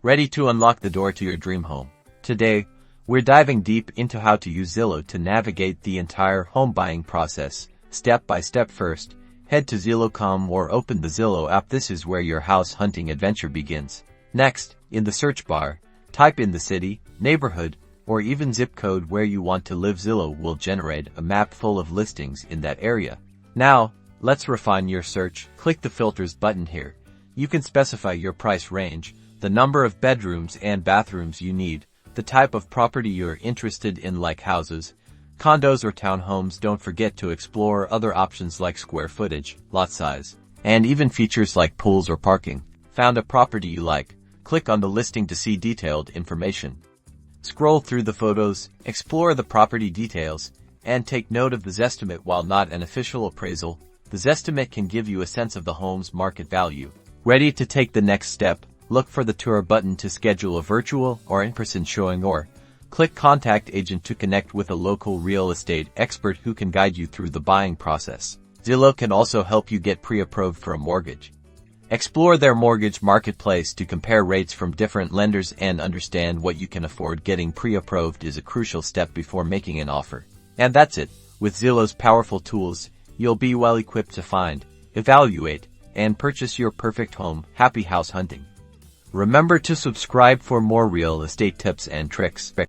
Ready to unlock the door to your dream home. Today, we're diving deep into how to use Zillow to navigate the entire home buying process, step by step. First, head to Zillow.com or open the Zillow app. This is where your house hunting adventure begins. Next, in the search bar, type in the city, neighborhood, or even zip code where you want to live. Zillow will generate a map full of listings in that area. Now, let's refine your search. Click the filters button here. You can specify your price range, the number of bedrooms and bathrooms you need, the type of property you're interested in like houses, condos or townhomes. Don't forget to explore other options like square footage, lot size, and even features like pools or parking. Found a property you like? Click on the listing to see detailed information. Scroll through the photos, explore the property details, and take note of the Zestimate. While not an official appraisal, the Zestimate can give you a sense of the home's market value. Ready to take the next step? Look for the tour button to schedule a virtual or in-person showing, or click Contact Agent to connect with a local real estate expert who can guide you through the buying process. Zillow can also help you get pre-approved for a mortgage. Explore their mortgage marketplace to compare rates from different lenders and understand what you can afford. Getting pre-approved is a crucial step before making an offer. And that's it. With Zillow's powerful tools, you'll be well equipped to find, evaluate, and purchase your perfect home. Happy house hunting! Remember to subscribe for more real estate tips and tricks.